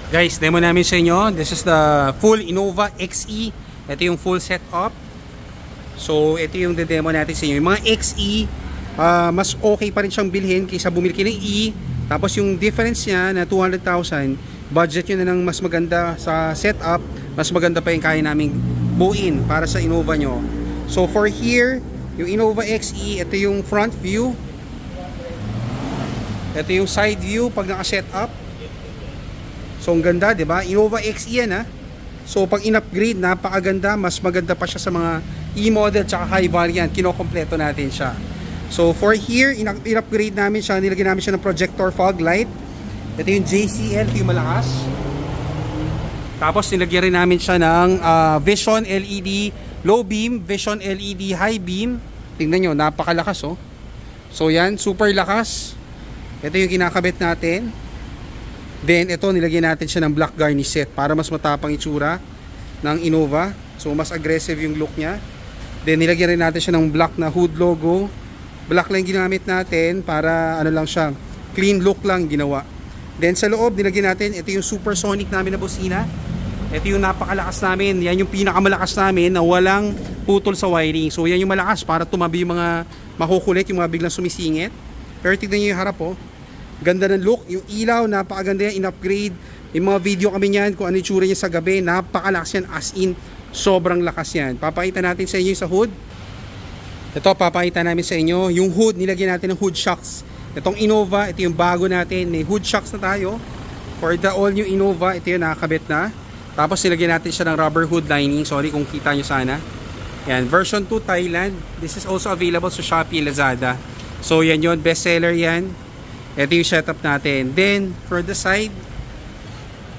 Guys, demo namin sa inyo. This is the full Innova XE. Ito yung full setup. So, ito yung demo natin sa inyo. Yung mga XE, mas okay pa rin siyang bilhin kaysa bumili kayo ng E. Tapos yung difference niya na 200,000, budget nyo na ng mas maganda sa setup, mas maganda pa yung kaya naming buuin para sa Innova nyo. So, for here, yung Innova XE, ito yung front view. Ito yung side view pag naka-setup. So, ang ganda, di ba? Innova XE yan, ha? So, pag in-upgrade, napakaganda. Mas maganda pa siya sa mga E-model tsaka high variant. Kinokompleto natin siya. So, for here, in-upgrade namin siya. Nilagyan namin siya ng projector fog light. Ito yung JCL, ito yung malakas. Tapos, nilagyan rin namin siya ng Vision LED low beam, Vision LED high beam. Tingnan nyo, napakalakas, oh. So, yan, super lakas. Ito yung kinakabit natin. Then, ito, nilagyan natin siya ng black garnish set para mas matapang itsura ng Innova. So, mas aggressive yung look niya. Then, nilagyan rin natin siya ng black na hood logo. Black lang ginamit natin para, ano lang siya, clean look lang ginawa. Then, sa loob, nilagyan natin, ito yung supersonic namin na busina. Ito yung napakalakas namin. Yan yung pinakamalakas namin na walang putol sa wiring. So, yan yung malakas para tumabi yung mga makukulit, yung mga biglang sumisingit. Pero tignan nyo yung harap, oh. Ganda ng look, yung ilaw, napakaganda yan, in-upgrade. Yung mga video kami niyan, kung ano yung tsura niya sa gabi, napakalakas yan, as in, sobrang lakas yan. Papakita natin sa inyo sa hood. Ito, papakita namin sa inyo, yung hood, nilagyan natin ng hood shocks. Itong Innova, ito yung bago natin, may hood shocks na tayo. For the all new Innova, ito yung nakakabit na. Tapos nilagyan natin siya ng rubber hood lining, sorry kung kita nyo sana. Yan, version 2 Thailand. This is also available sa Shopee, Lazada. So yan yun, best seller yan. Ito yung setup natin. Then, for the side,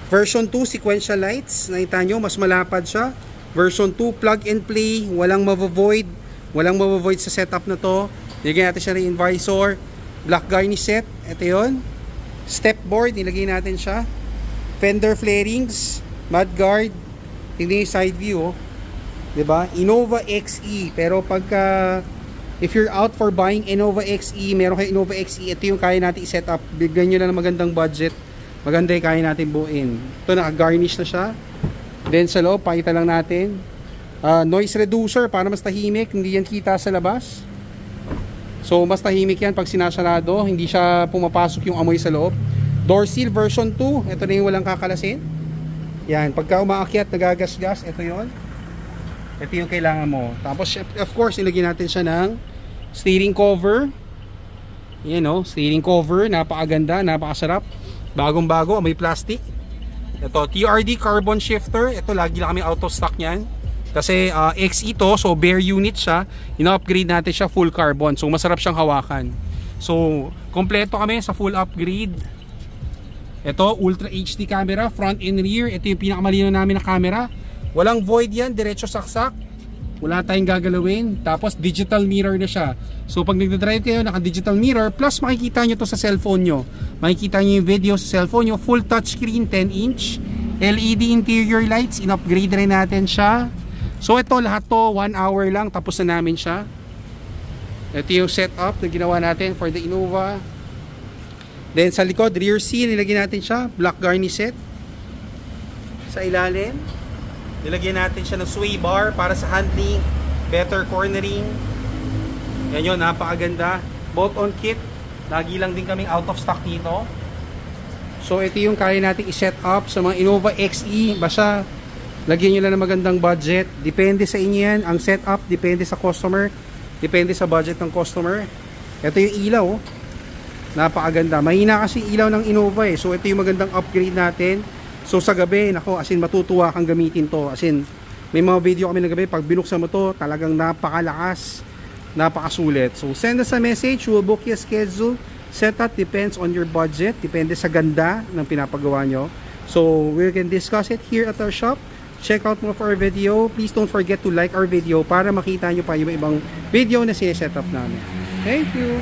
version 2 sequential lights. Nakita nyo, mas malapad siya. Version 2 plug and play. Walang mavovoid. Walang mavovoid sa setup na to. Nilagyan natin siya ng visor. Black garnish set. Ito yun. Step board. Nilagyan natin siya. Fender flarings. Mudguard. Tingnan yung side view. Oh. Diba? Innova XE. Pero pagka if you're out for buying Innova XE, meron kayo Innova XE, ito yung kaya natin i-set up. Bigyan nyo na ng magandang budget. Maganda yung kaya natin buuin. Ito, naka-garnish na siya. Then sa loob, pakita lang natin. Noise reducer para mas tahimik. Hindi yan kita sa labas. So, mas tahimik yan pag sinasarado. Hindi siya pumapasok yung amoy sa loob. Door seal version 2. Ito na yung walang kakalasin. Yan. Pagka umaakyat, nagagasgas. Ito yon. Ito yung kailangan mo. Tapos, of course, ilagyan natin siya ng steering cover. Yan o, steering cover. Napakaganda, napakasarap. Bagong-bago, may plastic. Ito, TRD carbon shifter. Ito, lagi lang kami out of stock niyan. Kasi XE to, so bare unit siya. Ina-upgrade natin siya full carbon. So, masarap siyang hawakan. So, kompleto kami sa full upgrade. Ito, Ultra HD camera, front and rear. Ito yung pinakamalino namin na camera. Walang void yan, diretso saksak. Wala tayong gagalawin. Tapos digital mirror na siya. So pag nagdadrive kayo, naka-digital mirror. Plus makikita nyo to sa cellphone nyo. Makikita nyo yung video sa cellphone nyo. Full touchscreen, 10-inch. LED interior lights. In-upgrade rin natin siya. So ito, lahat to 1 hour lang. Tapos na namin siya. Ito yung setup na ginawa natin for the Innova. Then sa likod, rear seal. Nilagyan natin siya. Black garnish set. Sa ilalim, nilagyan natin siya ng sway bar para sa handling, better cornering. Yan yun, napakaganda. Bolt-on kit. Lagi lang din kaming out of stock dito. So ito yung kaya natin i-set up sa mga Innova XE. Basta lagyan nyo lang ng magandang budget. Depende sa inyo yan. Ang setup, depende sa customer. Depende sa budget ng customer. Ito yung ilaw. Napakaganda. Mahina kasi ilaw ng Innova eh. So ito yung magandang upgrade natin. So sa gabi, nako, as in matutuwa kang gamitin to. As in, may mga video kami ng gabi, pag binuksan mo to, talagang napakalakas, napakasulit. So send us a message, we'll book your schedule. Setup depends on your budget, depende sa ganda ng pinapagawa nyo. So we can discuss it here at our shop. Check out more of our video. Please don't forget to like our video para makita nyo pa yung ibang video na sineset up namin. Thank you!